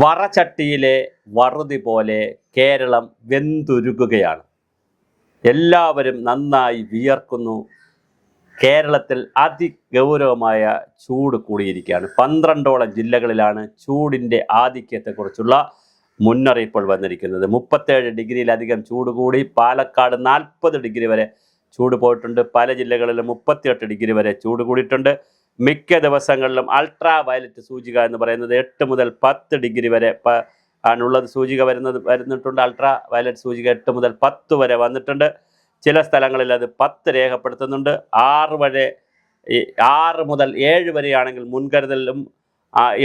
വറചട്ടിയിലെ വറുതി പോലെ കേരളം വെന്തുരുകുകയാണ്. എല്ലാവരും നന്നായി വിയർക്കുന്നു. കേരളത്തിൽ അതിഗൗരവമായ ചൂട് കൂടിയിരിക്കുകയാണ്. 12ഓളം ജില്ലകളിലാണ് ചൂടിൻ്റെ ആധിക്യത്തെക്കുറിച്ചുള്ള മുന്നറിയിപ്പുകൾ വന്നിരിക്കുന്നത്. 37 ഡിഗ്രിയിലധികം ചൂട് കൂടി. പാലക്കാട് 40 ഡിഗ്രി വരെ ചൂട് പോയിട്ടുണ്ട്. പല ജില്ലകളിലും 38 ഡിഗ്രി വരെ ചൂട് കൂടിയിട്ടുണ്ട്. മിക്ക ദിവസങ്ങളിലും അൾട്രാ വയലറ്റ് സൂചിക എന്ന് പറയുന്നത് 8 മുതൽ 10 ഡിഗ്രി വരെ ആണുള്ളത്. സൂചിക വരുന്നിട്ടുണ്ട്. അൾട്രാ വയലറ്റ് സൂചിക 8 മുതൽ 10 വരെ വന്നിട്ടുണ്ട്. ചില സ്ഥലങ്ങളിൽ അത് 10 രേഖപ്പെടുത്തുന്നുണ്ട്. 6 മുതൽ 7 വരെയാണെങ്കിൽ മുൻകരുതലും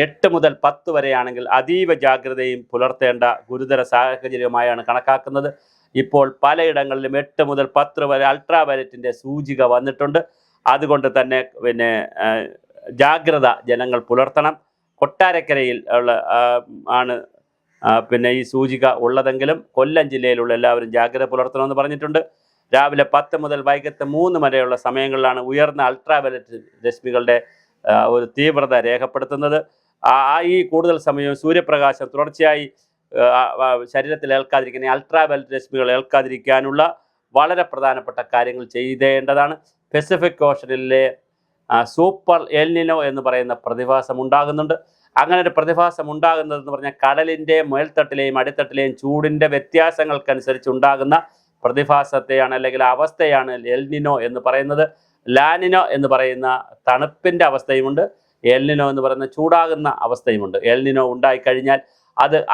8 മുതൽ 10 വരെയാണെങ്കിൽ അതീവ ജാഗ്രതയും പുലർത്തേണ്ട ഗുരുതര സാഹചര്യമായാണ് കണക്കാക്കുന്നത്. ഇപ്പോൾ പലയിടങ്ങളിലും 8 മുതൽ 10 വരെ അൾട്രാ വയലറ്റിൻ്റെ സൂചിക വന്നിട്ടുണ്ട്. അതുകൊണ്ട് തന്നെ ജാഗ്രത ജനങ്ങൾ പുലർത്തണം. കൊട്ടാരക്കരയിൽ ഉള്ള ആണ് ഈ സൂചിക ഉള്ളതെങ്കിലും കൊല്ലം ജില്ലയിലുള്ള എല്ലാവരും ജാഗ്രത പുലർത്തണമെന്ന് പറഞ്ഞിട്ടുണ്ട്. രാവിലെ 10 മുതൽ വൈകിട്ട് 3 വരെയുള്ള സമയങ്ങളിലാണ് ഉയർന്ന അൾട്രാ വയലറ്റ് രശ്മികളുടെ ഒരു തീവ്രത രേഖപ്പെടുത്തുന്നത്. ഈ കൂടുതൽ സമയവും സൂര്യപ്രകാശം തുടർച്ചയായി ശരീരത്തിൽ ഏൽക്കാതിരിക്കുന്ന അൾട്രാ വയലറ്റ് രശ്മികൾ ഏൽക്കാതിരിക്കാനുള്ള വളരെ പ്രധാനപ്പെട്ട കാര്യങ്ങൾ ചെയ്തേണ്ടതാണ്. പസഫിക് ഓഷനിലെ സൂപ്പർ എൽനിനോ എന്ന് പറയുന്ന പ്രതിഭാസം ഉണ്ടാകുന്നുണ്ട്. അങ്ങനെ ഒരു പ്രതിഭാസം ഉണ്ടാകുന്നതെന്ന് പറഞ്ഞാൽ കടലിൻ്റെ മേൽത്തട്ടിലെയും അടിത്തട്ടിലെയും ചൂടിൻ്റെ വ്യത്യാസങ്ങൾക്കനുസരിച്ച് ഉണ്ടാകുന്ന പ്രതിഭാസത്തെയാണ് അല്ലെങ്കിൽ അവസ്ഥയാണ് എൽനിനോ എന്ന് പറയുന്നത്. ലാനിനോ എന്ന് പറയുന്ന തണുപ്പിൻ്റെ അവസ്ഥയുമുണ്ട്. എൽനിനോ എന്ന് പറയുന്ന ചൂടാകുന്ന അവസ്ഥയുമുണ്ട്. എൽനിനോ ഉണ്ടായിക്കഴിഞ്ഞാൽ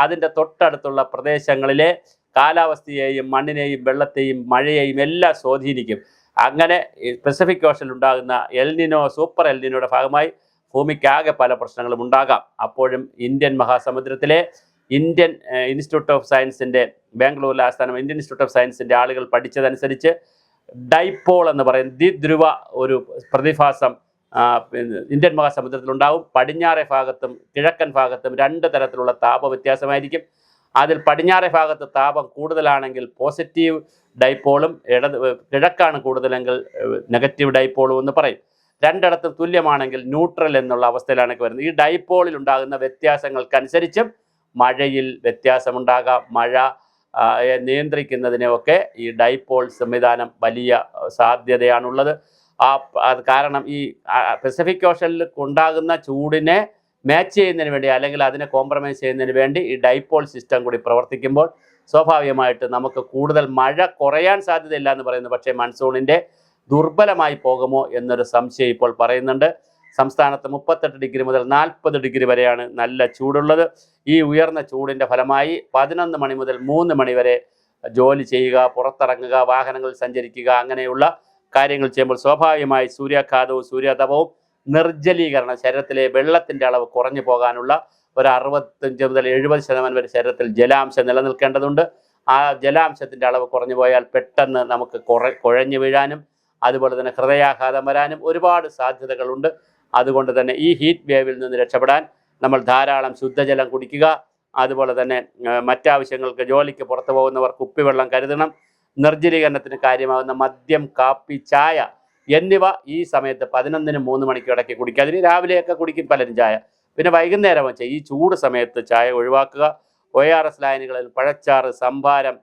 അതിൻ്റെ തൊട്ടടുത്തുള്ള പ്രദേശങ്ങളിലെ കാലാവസ്ഥയെയും മണ്ണിനെയും വെള്ളത്തെയും മഴയെയും എല്ലാം സ്വാധീനിക്കും. അങ്ങനെ പസഫിക് ഓഷനിൽ ഉണ്ടാകുന്ന എൽനിനോ സൂപ്പർ എൽനിനോയുടെ ഭാഗമായി ഭൂമിക്കാകെ പല പ്രശ്നങ്ങളും ഉണ്ടാകാം. അപ്പോഴും ഇന്ത്യൻ മഹാസമുദ്രത്തിലെ ഇന്ത്യൻ ഇൻസ്റ്റിറ്റ്യൂട്ട് ഓഫ് സയൻസിൻ്റെ ബാംഗ്ലൂരിലെ ആസ്ഥാനം ഇന്ത്യൻ ഇൻസ്റ്റിറ്റ്യൂട്ട് ഓഫ് സയൻസിൻ്റെ ആളുകൾ പഠിച്ചതനുസരിച്ച് ഡൈപോൾ എന്ന് പറയുന്ന ദ്വിധ്രുവ ഒരു പ്രതിഭാസം ഇന്ത്യൻ മഹാസമുദ്രത്തിലുണ്ടാവും. പടിഞ്ഞാറേ ഭാഗത്തും കിഴക്കൻ ഭാഗത്തും 2 തരത്തിലുള്ള താപ വ്യത്യാസമായിരിക്കും. അതിൽ പടിഞ്ഞാറേ ഭാഗത്ത് താപം കൂടുതലാണെങ്കിൽ പോസിറ്റീവ് ഡൈപോളും കിഴക്കാണ് കൂടുതലെങ്കിൽ നെഗറ്റീവ് ഡൈപോളും എന്ന് പറയും. രണ്ടിടത്തും തുല്യമാണെങ്കിൽ ന്യൂട്രൽ എന്നുള്ള അവസ്ഥയിലാണ് വരുന്നത്. ഈ ഡൈപോളിൽ ഉണ്ടാകുന്ന വ്യത്യാസങ്ങൾക്കനുസരിച്ചും മഴയിൽ വ്യത്യാസമുണ്ടാകാം. മഴ നിയന്ത്രിക്കുന്നതിനെയൊക്കെ ഈ ഡൈപോൾ സംവിധാനം വലിയ സാധ്യതയാണുള്ളത്. അത് കാരണം ഈ പസഫിക് ഓഷനിൽ ഉണ്ടാകുന്ന ചൂടിനെ മാച്ച് ചെയ്യുന്നതിന് വേണ്ടി അല്ലെങ്കിൽ അതിനെ കോംപ്രമൈസ് ചെയ്യുന്നതിന് വേണ്ടി ഈ ഡൈപോൾ സിസ്റ്റം കൂടി പ്രവർത്തിക്കുമ്പോൾ സ്വാഭാവികമായിട്ട് നമുക്ക് കൂടുതൽ മഴ കുറയാൻ സാധ്യതയില്ല എന്ന് പറയുന്നു. പക്ഷേ മൺസൂണിൻ്റെ ദുർബലമായി പോകുമോ എന്നൊരു സംശയം ഇപ്പോൾ പറയുന്നുണ്ട്. സംസ്ഥാനത്ത് 38 ഡിഗ്രി മുതൽ 40 ഡിഗ്രി വരെയാണ് നല്ല ചൂടുള്ളത്. ഈ ഉയർന്ന ചൂടിൻ്റെ ഫലമായി 11 മണി മുതൽ 3 മണി വരെ ജോലി ചെയ്യുക, പുറത്തിറങ്ങുക, വാഹനങ്ങളിൽ സഞ്ചരിക്കുക, അങ്ങനെയുള്ള കാര്യങ്ങൾ ചെയ്യുമ്പോൾ സ്വാഭാവികമായി സൂര്യാഘാതവും സൂര്യാതപവും നിർജ്ജലീകരണം, ശരീരത്തിലെ വെള്ളത്തിൻ്റെ അളവ് കുറഞ്ഞു പോകാനുള്ള ഒരു 65 മുതൽ 70% വരെ ശരീരത്തിൽ ജലാംശം നിലനിൽക്കേണ്ടതുണ്ട്. ആ ജലാംശത്തിൻ്റെ അളവ് കുറഞ്ഞു പോയാൽ പെട്ടെന്ന് നമുക്ക് കുഴഞ്ഞു വീഴാനും അതുപോലെ തന്നെ ഹൃദയാഘാതം വരാനും ഒരുപാട് സാധ്യതകളുണ്ട്. അതുകൊണ്ട് തന്നെ ഈ ഹീറ്റ് വേവിൽ നിന്ന് രക്ഷപ്പെടാൻ നമ്മൾ ധാരാളം ശുദ്ധജലം കുടിക്കുക. അതുപോലെ തന്നെ മറ്റാവശ്യങ്ങൾക്ക് ജോലിക്ക് പുറത്തു പോകുന്നവർ കുപ്പിവെള്ളം കരുതണം. നിർജ്ജലീകരണത്തിന് കാര്യമാകുന്ന മദ്യം, കാപ്പി, ചായ എന്നിവ ഈ സമയത്ത് 11-നും 3 മണിക്കും ഇടയ്ക്ക് കുടിക്കുക. അതിന് രാവിലെയൊക്കെ കുടിക്കും പലരും ചായ. പിന്നെ വൈകുന്നേരം വെച്ചാൽ ഈ ചൂട് സമയത്ത് ചായ ഒഴിവാക്കുക. ORS ലായനികളിൽ പഴച്ചാറ്, സംഭാരം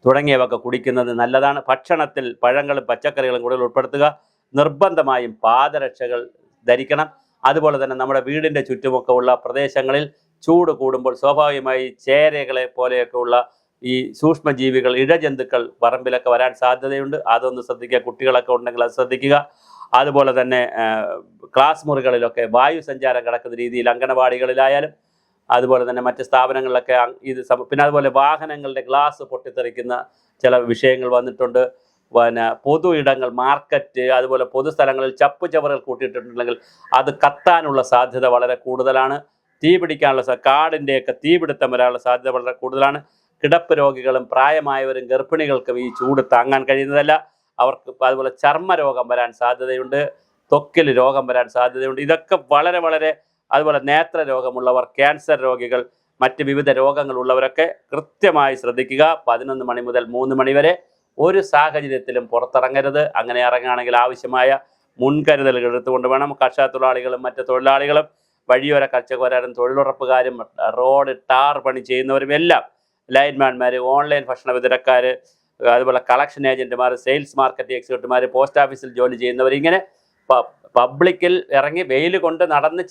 തുടങ്ങിയവയൊക്കെ കുടിക്കുന്നത് നല്ലതാണ്. ഭക്ഷണത്തിൽ പഴങ്ങളും പച്ചക്കറികളും കൂടുതൽ ഉൾപ്പെടുത്തുക. നിർബന്ധമായും പാദരക്ഷകൾ ധരിക്കണം. അതുപോലെ തന്നെ നമ്മുടെ വീടിൻ്റെ ചുറ്റുമൊക്കെ ഉള്ള പ്രദേശങ്ങളിൽ ചൂട് കൂടുമ്പോൾ സ്വാഭാവികമായി ചേരകളെ പോലെയൊക്കെ ഉള്ള ഈ സൂക്ഷ്മജീവികൾ, ഇഴജന്തുക്കൾ പറമ്പിലൊക്കെ വരാൻ സാധ്യതയുണ്ട്. അതൊന്ന് ശ്രദ്ധിക്കുക. കുട്ടികളൊക്കെ ഉണ്ടെങ്കിൽ അത് ശ്രദ്ധിക്കുക. അതുപോലെ തന്നെ ക്ലാസ് മുറികളിലൊക്കെ വായു സഞ്ചാരം കിടക്കുന്ന രീതിയിൽ അംഗനവാടികളിലായാലും അതുപോലെ തന്നെ മറ്റ് സ്ഥാപനങ്ങളിലൊക്കെ പിന്നെ അതുപോലെ വാഹനങ്ങളുടെ ഗ്ലാസ് പൊട്ടിത്തെറിക്കുന്ന ചില വിഷയങ്ങൾ വന്നിട്ടുണ്ട്. പിന്നെ പൊതു ഇടങ്ങൾ, മാർക്കറ്റ്, അതുപോലെ പൊതുസ്ഥലങ്ങളിൽ ചപ്പുചവറുകൾ കൂട്ടിയിട്ടുണ്ടെങ്കിൽ അത് കത്താനുള്ള സാധ്യത വളരെ കൂടുതലാണ്. തീ പിടിക്കാനുള്ള കാടിൻ്റെയൊക്കെ തീപിടുത്തം വരാനുള്ള സാധ്യത വളരെ കൂടുതലാണ്. കിടപ്പ് രോഗികളും പ്രായമായവരും ഗർഭിണികൾക്കും ഈ ചൂട് താങ്ങാൻ കഴിയുന്നതല്ല. അവർക്ക് അതുപോലെ ചർമ്മരോഗം വരാൻ സാധ്യതയുണ്ട്. ത്വക്കിൽ രോഗം വരാൻ സാധ്യതയുണ്ട്. ഇതൊക്കെ വളരെ അതുപോലെ നേത്ര രോഗമുള്ളവർ, ക്യാൻസർ രോഗികൾ, മറ്റ് വിവിധ രോഗങ്ങളുള്ളവരൊക്കെ കൃത്യമായി ശ്രദ്ധിക്കുക. 11 മണി മുതൽ 3 മണി വരെ ഒരു സാഹചര്യത്തിലും പുറത്തിറങ്ങരുത്. അങ്ങനെ ഇറങ്ങുകയാണെങ്കിൽ ആവശ്യമായ മുൻകരുതലുകൾ എടുത്തുകൊണ്ട് വേണം. കർഷക തൊഴിലാളികളും മറ്റ് തൊഴിലാളികളും വഴിയോര കച്ചവടക്കാരും തൊഴിലുറപ്പുകാരും റോഡ് ടാർ പണി ചെയ്യുന്നവരും എല്ലാം, ലൈൻമാൻമാർ, ഓൺലൈൻ ഭക്ഷണ വിതരണക്കാർ, അതുപോലെ കളക്ഷൻ ഏജന്റുമാർ, സെയിൽസ് മാർക്കറ്റിംഗ് എക്സിക്യൂട്ടീവുമാർ, പോസ്റ്റ് ഓഫീസിൽ ജോലി ചെയ്യുന്നവർ, ഇങ്ങനെ പബ്ലിക്കിൽ ഇറങ്ങി വെയിൽ കൊണ്ട് നടന്ന്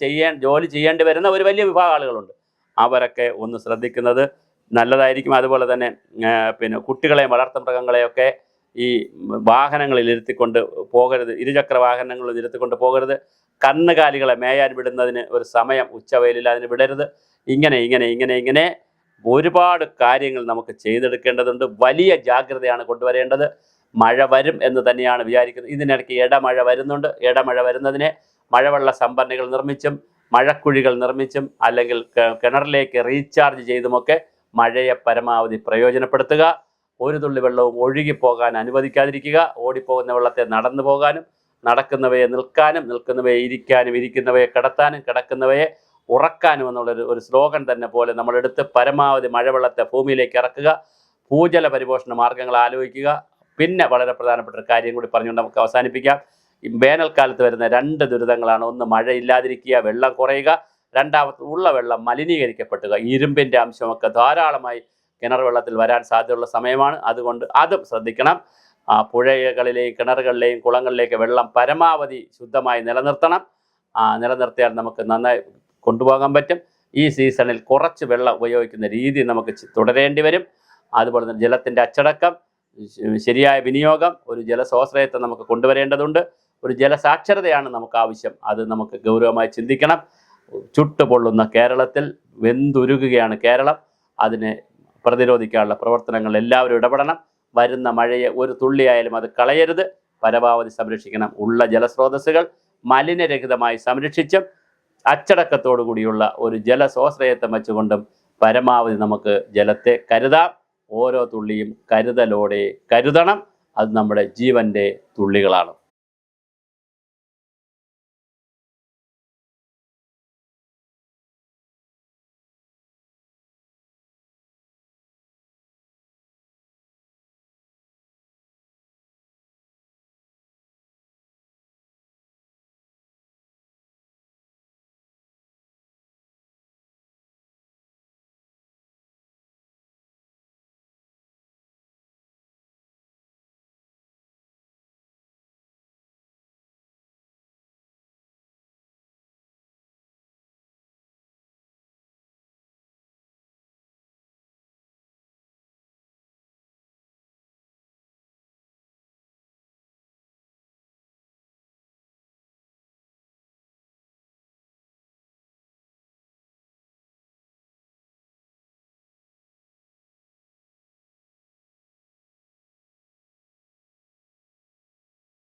ജോലി ചെയ്യേണ്ടി വരുന്ന ഒരു വലിയ വിഭാഗം ആളുകളുണ്ട്. അവരൊക്കെ ഒന്ന് ശ്രദ്ധിക്കുന്നത് നല്ലതായിരിക്കും. അതുപോലെ തന്നെ പിന്നെ കുട്ടികളെയും വളർത്തുമൃഗങ്ങളെയൊക്കെ ഈ വാഹനങ്ങളിൽ ഇരുത്തിക്കൊണ്ട് പോകരുത്, ഇരുചക്ര വാഹനങ്ങളിൽ ഇരുത്തിക്കൊണ്ട് പോകരുത്. കന്നുകാലികളെ മേയാൻ വിടുന്നതിന് ഒരു സമയം, ഉച്ചവെയിലിൽ അതിന് വിടരുത്. ഇങ്ങനെ ഒരുപാട് കാര്യങ്ങൾ നമുക്ക് ചെയ്തെടുക്കേണ്ടതുണ്ട്. വലിയ ജാഗ്രതയാണ് കൊണ്ടുവരേണ്ടത്. മഴ വരും എന്ന് തന്നെയാണ് വിചാരിക്കുന്നത്. ഇതിനിടയ്ക്ക് ഇടമഴ വരുന്നുണ്ട്. ഇടമഴ വരുന്നതിനെ മഴവെള്ള സംഭരണികൾ നിർമ്മിച്ചും മഴക്കുഴികൾ നിർമ്മിച്ചും അല്ലെങ്കിൽ കിണറിലേക്ക് റീചാർജ് ചെയ്തുമൊക്കെ മഴയെ പരമാവധി പ്രയോജനപ്പെടുത്തുക. ഒരു തുള്ളി വെള്ളവും ഒഴുകിപ്പോകാൻ അനുവദിക്കാതിരിക്കുക. ഓടിപ്പോകുന്ന വെള്ളത്തെ നടന്നു പോകാനും, നടക്കുന്നവയെ നിൽക്കാനും, നിൽക്കുന്നവയെ ഇരിക്കാനും, ഇരിക്കുന്നവയെ കിടത്താനും, കിടക്കുന്നവയെ ഉറക്കാനും എന്നുള്ളൊരു സ്ലോഗൻ തന്നെ പോലെ നമ്മളെടുത്ത് പരമാവധി മഴവെള്ളത്തെ ഭൂമിയിലേക്ക് ഇറക്കുക. ഭൂജല പരിപോഷണ മാർഗങ്ങൾ ആലോചിക്കുക. പിന്നെ വളരെ പ്രധാനപ്പെട്ട ഒരു കാര്യം കൂടി പറഞ്ഞുകൊണ്ട് നമുക്ക് അവസാനിപ്പിക്കാം. ഈ വേനൽക്കാലത്ത് വരുന്ന 2 ദുരിതങ്ങളാണ്. ഒന്ന്, മഴയില്ലാതിരിക്കുക, വെള്ളം കുറയുക. രണ്ടാമത്, ഉള്ള വെള്ളം മലിനീകരിക്കപ്പെടുക. ഇരുമ്പിൻ്റെ അംശമൊക്കെ ധാരാളമായി കിണർ വെള്ളത്തിൽ വരാൻ സാധ്യതയുള്ള സമയമാണ്. അതുകൊണ്ട് അതും ശ്രദ്ധിക്കണം. പുഴകളിലെയും കിണറുകളിലെയും കുളങ്ങളിലേക്ക് വെള്ളം പരമാവധി ശുദ്ധമായി നിലനിർത്തണം. നിലനിർത്തിയാൽ നമുക്ക് നന്നായി കൊണ്ടുപോകാൻ പറ്റും. ഈ സീസണിൽ കുറച്ച് വെള്ളം ഉപയോഗിക്കുന്ന രീതി നമുക്ക് തുടരേണ്ടി വരും. അതുപോലെ തന്നെ ജലത്തിൻ്റെ അച്ചടക്കം, ശരിയായ വിനിയോഗം, ഒരു ജലസ്വാശ്രയത്വം നമുക്ക് കൊണ്ടുവരേണ്ടതുണ്ട്. ഒരു ജലസാക്ഷരതയാണ് നമുക്ക് ആവശ്യം. അത് നമുക്ക് ഗൗരവമായി ചിന്തിക്കണം. ചുട്ടുപൊള്ളുന്ന കേരളത്തിൽ, വെന്തുരുകുകയാണ് കേരളം. അതിനെ പ്രതിരോധിക്കാനുള്ള പ്രവർത്തനങ്ങൾ എല്ലാവരും ഇടപെടണം. വരുന്ന മഴയെ ഒരു തുള്ളിയായാലും അത് കളയരുത്. പരമാവധി സംരക്ഷിക്കണം. ഉള്ള ജലസ്രോതസ്സുകൾ മലിനരഹിതമായി സംരക്ഷിച്ചും അച്ചടക്കത്തോടു കൂടിയുള്ള ഒരു ജലസ്വാശ്രയത്വം വെച്ചുകൊണ്ടും പരമാവധി നമുക്ക് ജലത്തെ കരുതാം. ഓരോ തുള്ളിയും കരുതലോടെ കരുതണം. അത് നമ്മുടെ ജീവൻ്റെ തുള്ളികളാണ്.